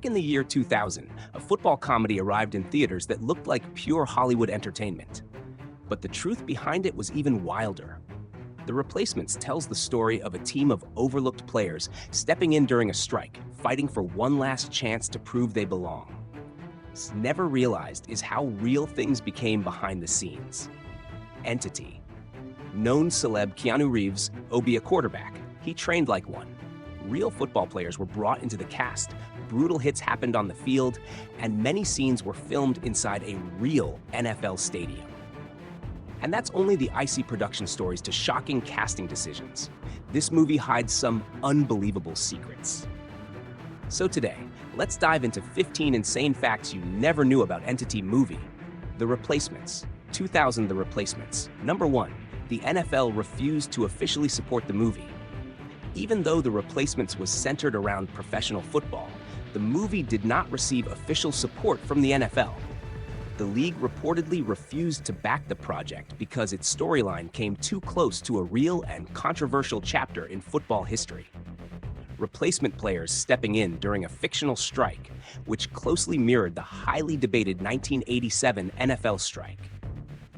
Back in the year 2000, a football comedy arrived in theaters that looked like pure Hollywood entertainment. But the truth behind it was even wilder. The Replacements tells the story of a team of overlooked players stepping in during a strike, fighting for one last chance to prove they belong. What's never realized is how real things became behind the scenes. Entity. Known celeb Keanu Reeves would be a quarterback. He trained like one. Real football players were brought into the cast, brutal hits happened on the field, and many scenes were filmed inside a real NFL stadium. And that's only the icy production stories to shocking casting decisions. This movie hides some unbelievable secrets. So today, let's dive into 15 insane facts you never knew about Entity movie. The Replacements. 2000 The Replacements. Number 1. The NFL refused to officially support the movie. Even though The Replacements was centered around professional football, the movie did not receive official support from the NFL. The league reportedly refused to back the project because its storyline came too close to a real and controversial chapter in football history. Replacement players stepping in during a fictional strike, which closely mirrored the highly debated 1987 NFL strike.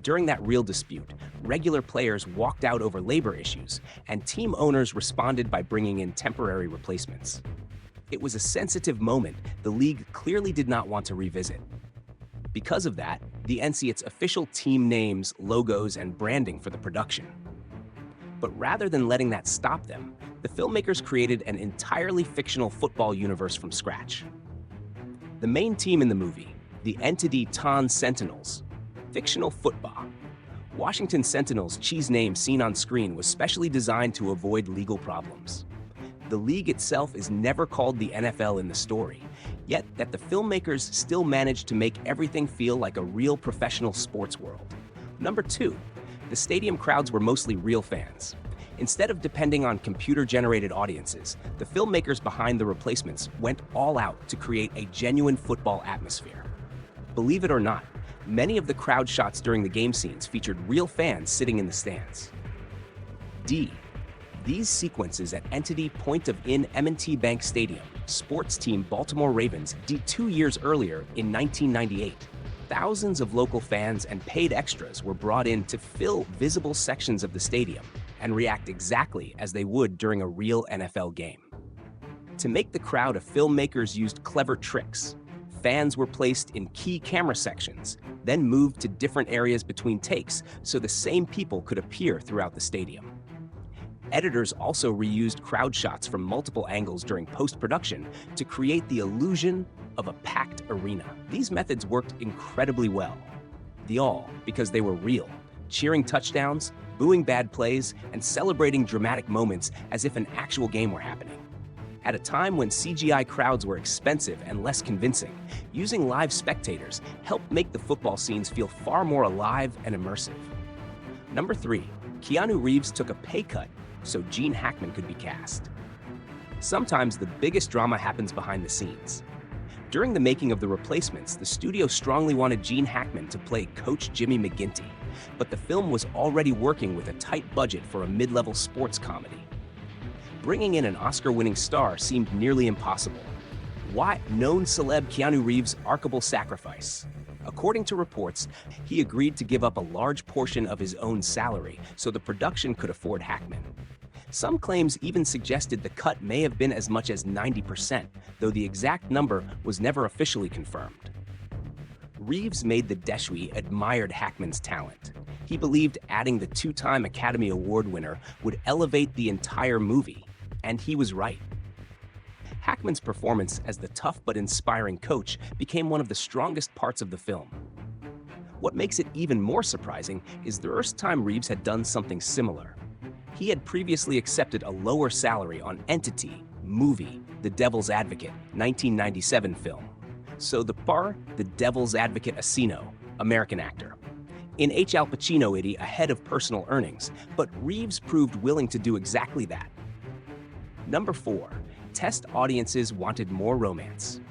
During that real dispute, regular players walked out over labor issues, and team owners responded by bringing in temporary replacements. It was a sensitive moment the league clearly did not want to revisit. Because of that, the NC its official team names, logos, and branding for the production. But rather than letting that stop them, the filmmakers created an entirely fictional football universe from scratch. The main team in the movie, the Entity Ton Sentinels, fictional football. Washington Sentinels' cheese name seen on screen was specially designed to avoid legal problems. The league itself is never called the NFL in the story, yet that the filmmakers still managed to make everything feel like a real professional sports world. Number 2, the stadium crowds were mostly real fans. Instead of depending on computer-generated audiences, the filmmakers behind The Replacements went all out to create a genuine football atmosphere. Believe it or not, many of the crowd shots during the game scenes featured real fans sitting in the stands. D. These sequences at Entity Point of in M&T Bank Stadium, sports team Baltimore Ravens, did 2 years earlier in 1998. Thousands of local fans and paid extras were brought in to fill visible sections of the stadium and react exactly as they would during a real NFL game. To make the crowd, filmmakers used clever tricks. Fans were placed in key camera sections, then moved to different areas between takes so the same people could appear throughout the stadium. Editors also reused crowd shots from multiple angles during post-production to create the illusion of a packed arena. These methods worked incredibly well. All because they were real, cheering touchdowns, booing bad plays, and celebrating dramatic moments as if an actual game were happening. At a time when CGI crowds were expensive and less convincing, using live spectators helped make the football scenes feel far more alive and immersive. Number 3, Keanu Reeves took a pay cut so Gene Hackman could be cast. Sometimes the biggest drama happens behind the scenes. During the making of The Replacements, the studio strongly wanted Gene Hackman to play Coach Jimmy McGinty, but the film was already working with a tight budget for a mid-level sports comedy. Bringing in an Oscar-winning star seemed nearly impossible. Why known celeb Keanu Reeves' arkable sacrifice? According to reports, he agreed to give up a large portion of his own salary so the production could afford Hackman. Some claims even suggested the cut may have been as much as 90%, though the exact number was never officially confirmed. Reeves made the Deshwi admired Hackman's talent. He believed adding the 2-time Academy Award winner would elevate the entire movie, and he was right. Hackman's performance as the tough but inspiring coach became one of the strongest parts of the film. What makes it even more surprising is the first time Reeves had done something similar. He had previously accepted a lower salary on Entity movie, The Devil's Advocate, 1997 film. So the Devil's Advocate Asino, American actor. In Al Pacino it ahead of personal earnings, but Reeves proved willing to do exactly that. Number 4, test audiences wanted more romance.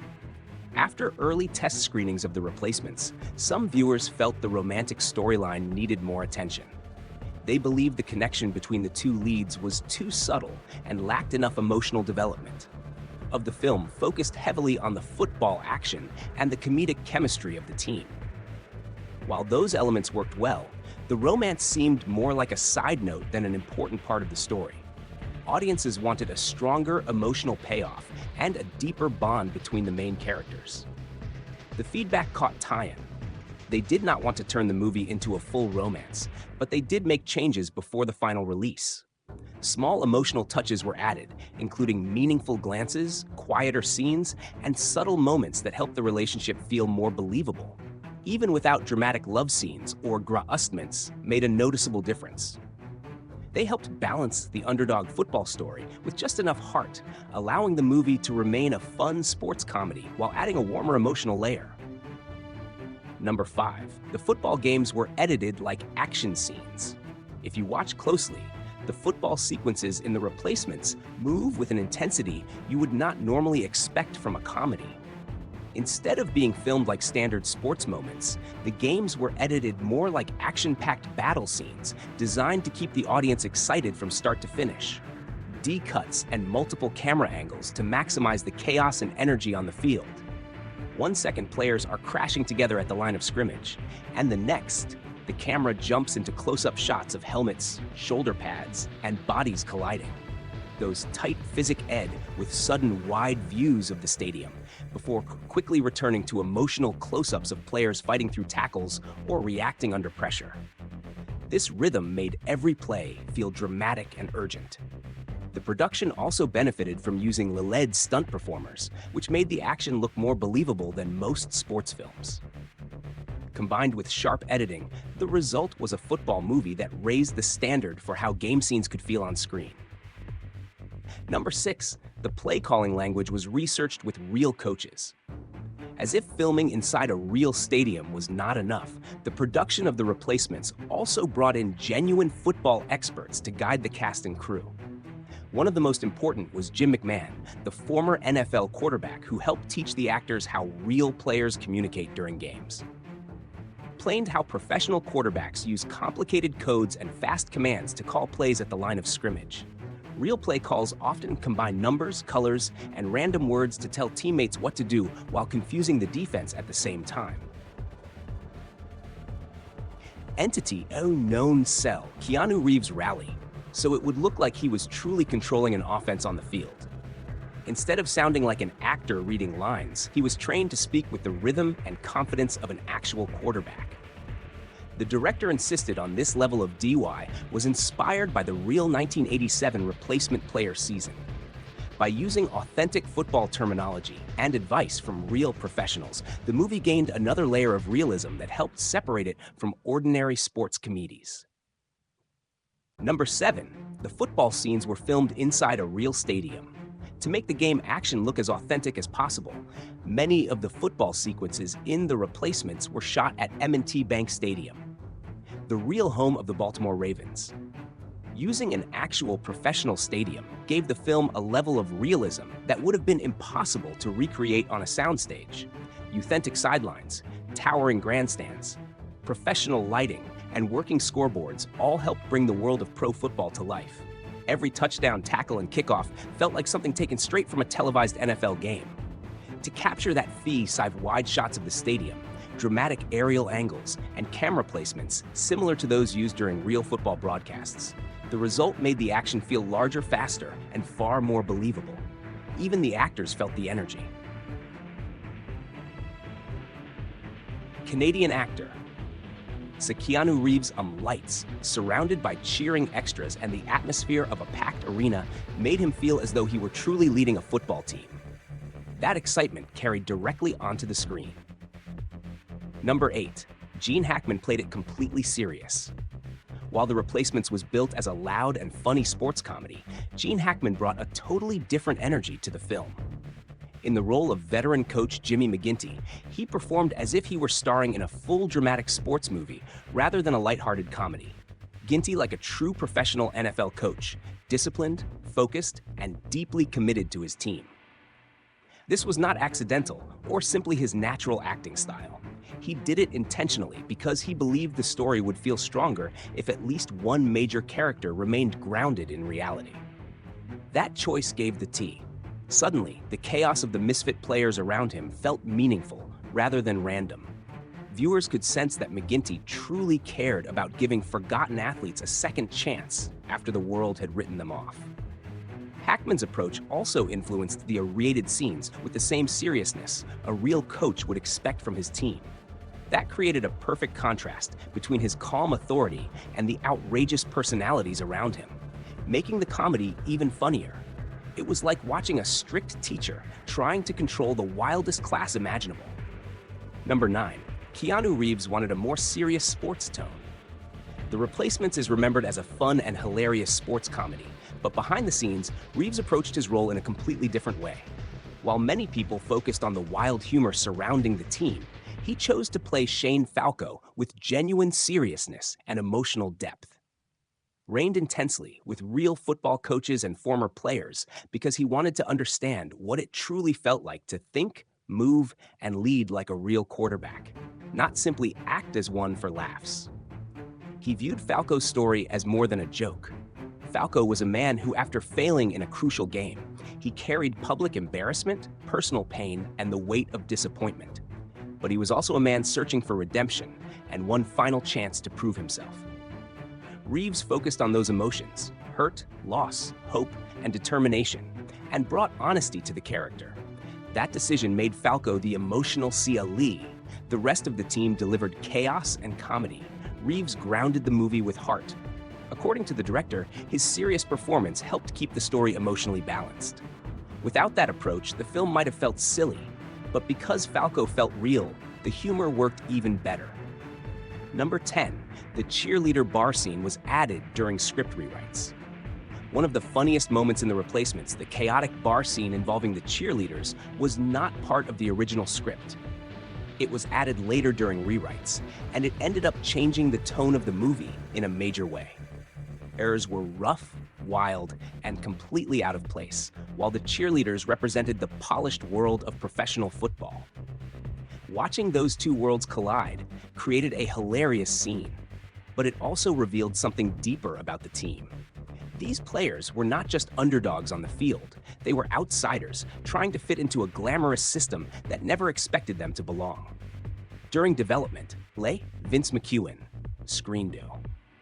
After early test screenings of The Replacements, some viewers felt the romantic storyline needed more attention. They believed the connection between the two leads was too subtle and lacked enough emotional development. of the film focused heavily on the football action and the comedic chemistry of the team. While those elements worked well, the romance seemed more like a side note than an important part of the story. Audiences wanted a stronger emotional payoff and a deeper bond between the main characters. The feedback caught tie-in. They did not want to turn the movie into a full romance, but they did make changes before the final release. Small emotional touches were added, including meaningful glances, quieter scenes, and subtle moments that helped the relationship feel more believable. Even without dramatic love scenes or graustulements made a noticeable difference. They helped balance the underdog football story with just enough heart, allowing the movie to remain a fun sports comedy while adding a warmer emotional layer. Number 5. The football games were edited like action scenes. If you watch closely, the football sequences in The Replacements move with an intensity you would not normally expect from a comedy. Instead of being filmed like standard sports moments, the games were edited more like action-packed battle scenes designed to keep the audience excited from start to finish. D-cuts and multiple camera angles to maximize the chaos and energy on the field. 1 second, players are crashing together at the line of scrimmage, and the next, the camera jumps into close-up shots of helmets, shoulder pads, and bodies colliding. Those tight phys ed with sudden wide views of the stadium before quickly returning to emotional close-ups of players fighting through tackles or reacting under pressure. This rhythm made every play feel dramatic and urgent. The production also benefited from using LED stunt performers, which made the action look more believable than most sports films. Combined with sharp editing, the result was a football movie that raised the standard for how game scenes could feel on screen. Number 6, the play calling language was researched with real coaches. As if filming inside a real stadium was not enough, the production of The Replacements also brought in genuine football experts to guide the cast and crew. One of the most important was Jim McMahon, the former NFL quarterback who helped teach the actors how real players communicate during games. Explained how professional quarterbacks use complicated codes and fast commands to call plays at the line of scrimmage. Real play calls often combine numbers, colors, and random words to tell teammates what to do while confusing the defense at the same time. Entity known sell Keanu Reeves' rally, so it would look like he was truly controlling an offense on the field. Instead of sounding like an actor reading lines, he was trained to speak with the rhythm and confidence of an actual quarterback. The director insisted on this level of DY was inspired by the real 1987 replacement player season. By using authentic football terminology and advice from real professionals, the movie gained another layer of realism that helped separate it from ordinary sports comedies. Number 7, the football scenes were filmed inside a real stadium. To make the game action look as authentic as possible, many of the football sequences in The Replacements were shot at M&T Bank Stadium, the real home of the Baltimore Ravens. Using an actual professional stadium gave the film a level of realism that would have been impossible to recreate on a soundstage. Authentic sidelines, towering grandstands, professional lighting, and working scoreboards all helped bring the world of pro football to life. Every touchdown, tackle, and kickoff felt like something taken straight from a televised NFL game. To capture that fee-size wide shots of the stadium, dramatic aerial angles, and camera placements similar to those used during real football broadcasts, the result made the action feel larger, faster, and far more believable. Even the actors felt the energy. Canadian actor Keanu Reeves' lights, surrounded by cheering extras and the atmosphere of a packed arena, made him feel as though he were truly leading a football team. That excitement carried directly onto the screen. Number 8, Gene Hackman played it completely serious. While The Replacements was built as a loud and funny sports comedy, Gene Hackman brought a totally different energy to the film. In the role of veteran coach Jimmy McGinty, he performed as if he were starring in a full dramatic sports movie rather than a lighthearted comedy. Ginty like a true professional NFL coach, disciplined, focused, and deeply committed to his team. This was not accidental or simply his natural acting style. He did it intentionally because he believed the story would feel stronger if at least one major character remained grounded in reality. That choice gave the Suddenly, the chaos of the misfit players around him felt meaningful rather than random. Viewers could sense that McGinty truly cared about giving forgotten athletes a second chance after the world had written them off. Hackman's approach also influenced the R-rated scenes with the same seriousness a real coach would expect from his team. That created a perfect contrast between his calm authority and the outrageous personalities around him, making the comedy even funnier. It was like watching a strict teacher trying to control the wildest class imaginable. Number 9. Keanu Reeves wanted a more serious sports tone. The Replacements is remembered as a fun and hilarious sports comedy, but behind the scenes, Reeves approached his role in a completely different way. While many people focused on the wild humor surrounding the team, he chose to play Shane Falco with genuine seriousness and emotional depth. Reigned intensely with real football coaches and former players because he wanted to understand what it truly felt like to think, move, and lead like a real quarterback, not simply act as one for laughs. He viewed Falco's story as more than a joke. Falco was a man who, after failing in a crucial game, he carried public embarrassment, personal pain, and the weight of disappointment. But he was also a man searching for redemption and one final chance to prove himself. Reeves focused on those emotions, hurt, loss, hope, and determination, and brought honesty to the character. That decision made Falco the emotional Sia Lee. The rest of the team delivered chaos and comedy. Reeves grounded the movie with heart. According to the director, his serious performance helped keep the story emotionally balanced. Without that approach, the film might have felt silly, but because Falco felt real, the humor worked even better. Number 10, the cheerleader bar scene was added during script rewrites. One of the funniest moments in The Replacements, the chaotic bar scene involving the cheerleaders, was not part of the original script. It was added later during rewrites, and it ended up changing the tone of the movie in a major way. Errors were rough, wild, and completely out of place, while the cheerleaders represented the polished world of professional football. Watching those two worlds collide created a hilarious scene, but it also revealed something deeper about the team. These players were not just underdogs on the field, they were outsiders trying to fit into a glamorous system that never expected them to belong. During development, Vince McEwen, Screendo.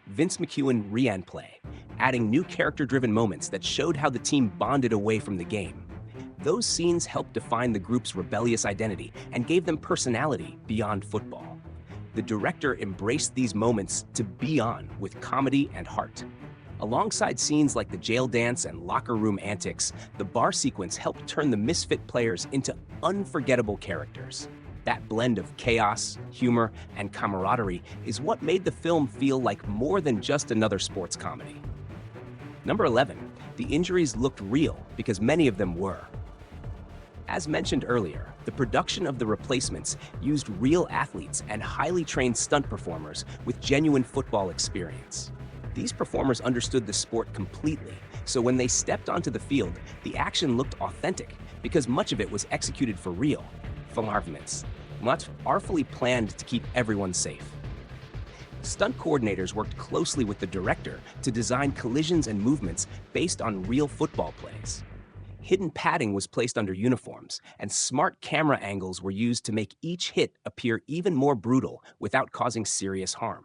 Vince McEwen re-play, adding new character-driven moments that showed how the team bonded away from the game. Those scenes helped define the group's rebellious identity and gave them personality beyond football. The director embraced these moments to be on with comedy and heart. Alongside scenes like the jail dance and locker room antics, the bar sequence helped turn the misfit players into unforgettable characters. That blend of chaos, humor, and camaraderie is what made the film feel like more than just another sports comedy. Number 11, the injuries looked real because many of them were. As mentioned earlier, the production of The Replacements used real athletes and highly trained stunt performers with genuine football experience. These performers understood the sport completely, so when they stepped onto the field, the action looked authentic because much of it was executed for real. Much artfully planned to keep everyone safe. Stunt coordinators worked closely with the director to design collisions and movements based on real football plays. Hidden padding was placed under uniforms, and smart camera angles were used to make each hit appear even more brutal without causing serious harm.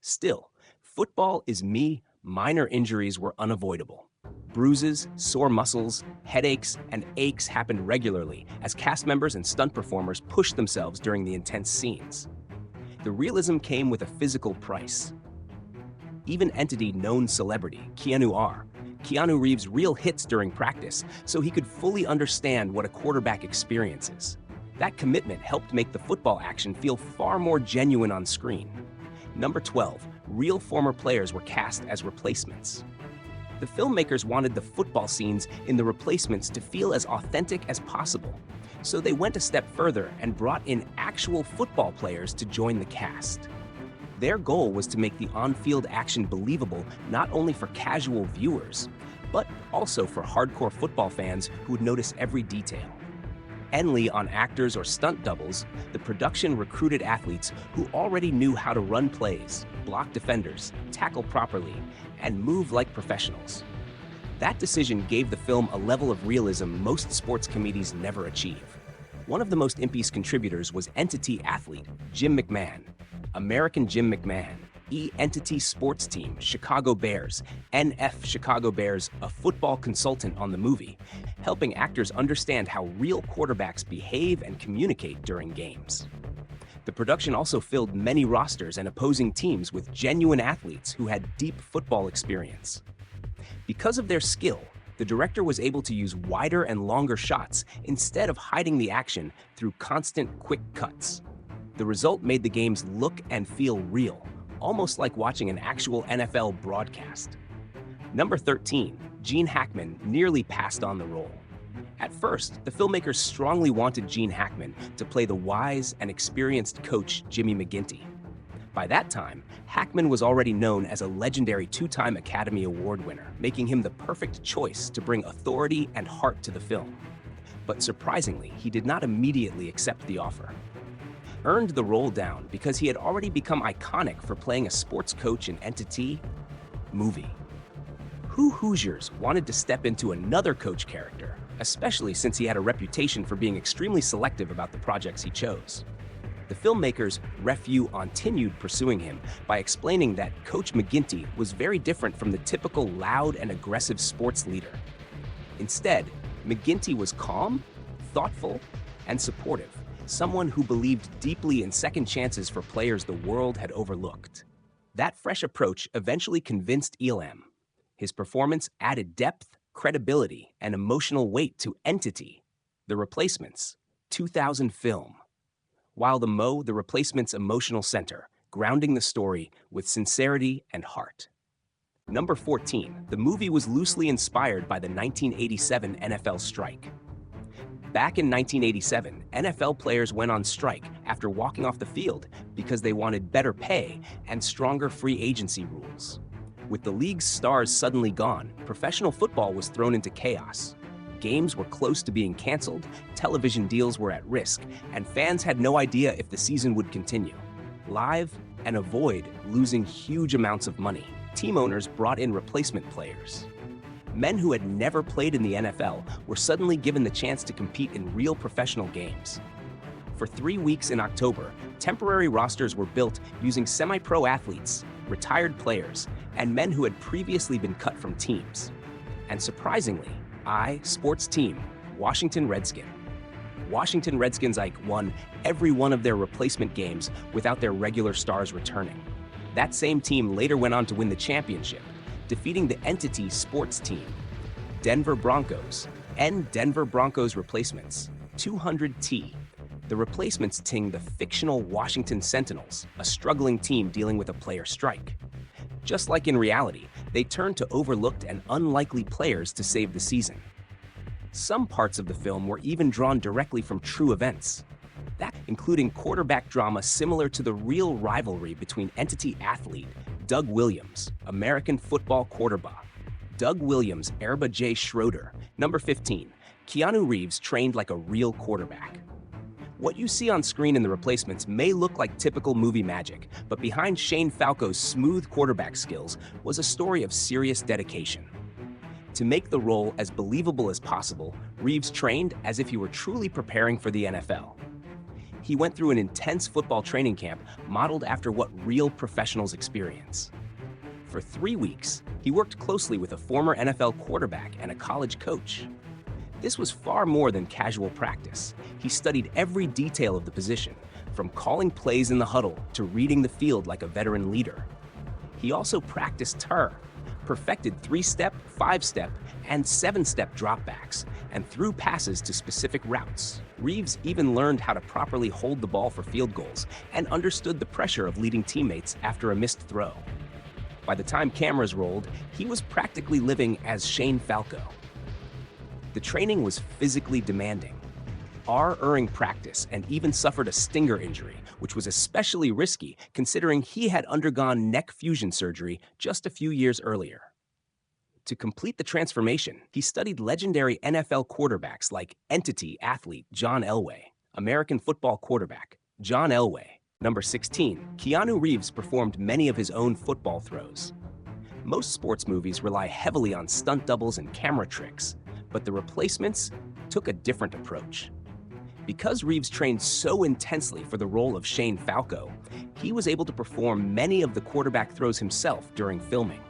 Still, football is me, minor injuries were unavoidable. Bruises, sore muscles, headaches, and aches happened regularly as cast members and stunt performers pushed themselves during the intense scenes. The realism came with a physical price. Even entity known celebrity, Keanu Reeves' real hits during practice so he could fully understand what a quarterback experiences. That commitment helped make the football action feel far more genuine on screen. Number 12, real former players were cast as replacements. The filmmakers wanted the football scenes in The Replacements to feel as authentic as possible, so they went a step further and brought in actual football players to join the cast. Their goal was to make the on-field action believable not only for casual viewers, but also for hardcore football fans who would notice every detail. Enly on actors or stunt doubles, the production recruited athletes who already knew how to run plays, block defenders, tackle properly, and move like professionals. That decision gave the film a level of realism most sports comedies never achieve. One of the most impious contributors was entity athlete Jim McMahon, American Jim McMahon, Entity Sports Team, Chicago Bears, NF Chicago Bears, a football consultant on the movie, helping actors understand how real quarterbacks behave and communicate during games. The production also filled many rosters and opposing teams with genuine athletes who had deep football experience. Because of their skill, the director was able to use wider and longer shots instead of hiding the action through constant quick cuts. The result made the games look and feel real, almost like watching an actual NFL broadcast. Number 13, Gene Hackman nearly passed on the role. At first, the filmmakers strongly wanted Gene Hackman to play the wise and experienced coach Jimmy McGinty. By that time, Hackman was already known as a legendary two-time Academy Award winner, making him the perfect choice to bring authority and heart to the film. But surprisingly, he did not immediately accept the offer. Earned the role down because he had already become iconic for playing a sports coach in Entity movie. Who Hoosiers wanted to step into another coach character, especially since he had a reputation for being extremely selective about the projects he chose. The filmmakers continued pursuing him by explaining that Coach McGinty was very different from the typical loud and aggressive sports leader. Instead, McGinty was calm, thoughtful, and supportive, someone who believed deeply in second chances for players the world had overlooked. That fresh approach eventually convinced Elam. His performance added depth, credibility, and emotional weight to Entity, The Replacements, 2000 film. While The Replacements' emotional center, grounding the story with sincerity and heart. Number 14, the movie was loosely inspired by the 1987 NFL strike. Back in 1987, NFL players went on strike after walking off the field because they wanted better pay and stronger free agency rules. With the league's stars suddenly gone, professional football was thrown into chaos. Games were close to being canceled, television deals were at risk, and fans had no idea if the season would continue. Live and avoid losing huge amounts of money, team owners brought in replacement players. Men who had never played in the NFL were suddenly given the chance to compete in real professional games. For 3 weeks in October, temporary rosters were built using semi-pro athletes, retired players, and men who had previously been cut from teams. And surprisingly, sports team, Washington Redskins. Washington Redskins won every one of their replacement games without their regular stars returning. That same team later went on to win the championship, defeating the Entity Sports Team, Denver Broncos, and Denver Broncos replacements, 200T. The replacements ting the fictional Washington Sentinels, a struggling team dealing with a player strike. Just like in reality, they turned to overlooked and unlikely players to save the season. Some parts of the film were even drawn directly from true events, including quarterback drama similar to the real rivalry between Entity athlete Doug Williams, American football quarterback. Doug Williams, Erba J. Schroeder. Number 15, Keanu Reeves trained like a real quarterback. What you see on screen in The Replacements may look like typical movie magic, but behind Shane Falco's smooth quarterback skills was a story of serious dedication. To make the role as believable as possible, Reeves trained as if he were truly preparing for the NFL. He went through an intense football training camp modeled after what real professionals experience. For 3 weeks, he worked closely with a former NFL quarterback and a college coach. This was far more than casual practice. He studied every detail of the position, from calling plays in the huddle to reading the field like a veteran leader. He also practiced perfected 3-step, 5-step, and 7-step dropbacks, and threw passes to specific routes. Reeves even learned how to properly hold the ball for field goals and understood the pressure of leading teammates after a missed throw. By the time cameras rolled, he was practically living as Shane Falco. The training was physically demanding. Erring practice and even suffered a stinger injury, which was especially risky considering he had undergone neck fusion surgery just a few years earlier. To complete the transformation, he studied legendary NFL quarterbacks like Entity athlete John Elway, American football quarterback John Elway. Number 16, Keanu Reeves performed many of his own football throws. Most sports movies rely heavily on stunt doubles and camera tricks, but The Replacements took a different approach. Because Reeves trained so intensely for the role of Shane Falco, he was able to perform many of the quarterback throws himself during filming.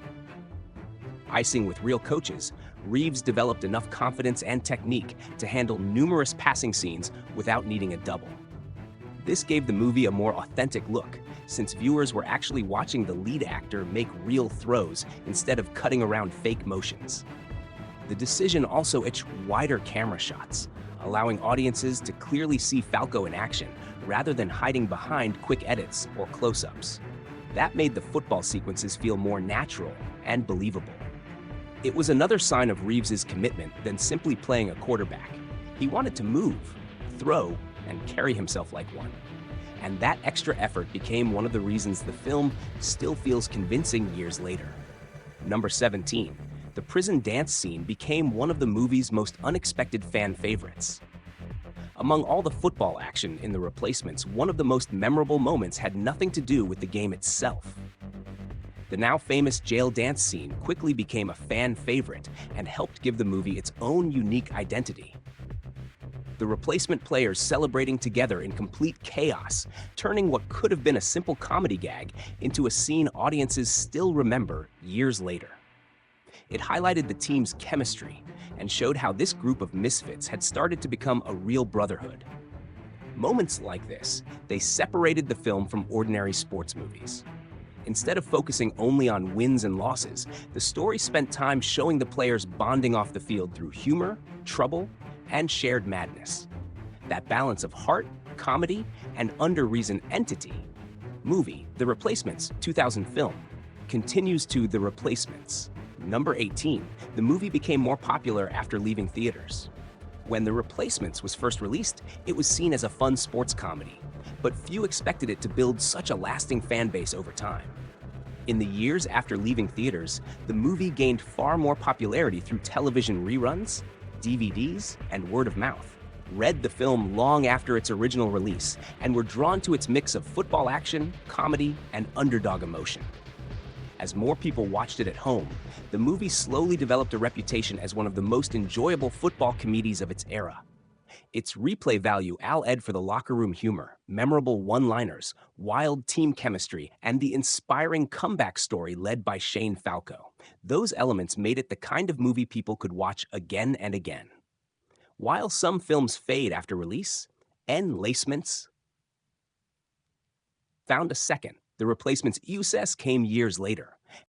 Icing with real coaches, Reeves developed enough confidence and technique to handle numerous passing scenes without needing a double. This gave the movie a more authentic look, since viewers were actually watching the lead actor make real throws instead of cutting around fake motions. The decision also etched wider camera shots, allowing audiences to clearly see Falco in action rather than hiding behind quick edits or close-ups. That made the football sequences feel more natural and believable. It was another sign of Reeves's commitment than simply playing a quarterback. He wanted to move, throw, and carry himself like one. And that extra effort became one of the reasons the film still feels convincing years later. Number 17. The prison dance scene became one of the movie's most unexpected fan favorites. Among all the football action in The Replacements, one of the most memorable moments had nothing to do with the game itself. The now famous jail dance scene quickly became a fan favorite and helped give the movie its own unique identity. The replacement players celebrating together in complete chaos, turning what could have been a simple comedy gag into a scene audiences still remember years later. It highlighted the team's chemistry and showed how this group of misfits had started to become a real brotherhood. Moments like this, they separated the film from ordinary sports movies. Instead of focusing only on wins and losses, the story spent time showing the players bonding off the field through humor, trouble, and shared madness. That balance of heart, comedy, and under-reason entity. Movie, The Replacements, 2000 film, continues to The Replacements. Number 18, the movie became more popular after leaving theaters. When The Replacements was first released, it was seen as a fun sports comedy, but few expected it to build such a lasting fan base over time. In the years after leaving theaters, the movie gained far more popularity through television reruns, DVDs, and word of mouth. Read the film long after its original release and were drawn to its mix of football action, comedy, and underdog emotion. As more people watched it at home, the movie slowly developed a reputation as one of the most enjoyable football comedies of its era. Its replay value aled for the locker room humor, memorable one-liners, wild team chemistry, and the inspiring comeback story led by Shane Falco. Those elements made it the kind of movie people could watch again and again. While some films fade after release, Replacements found a second. The Replacements' success came years later.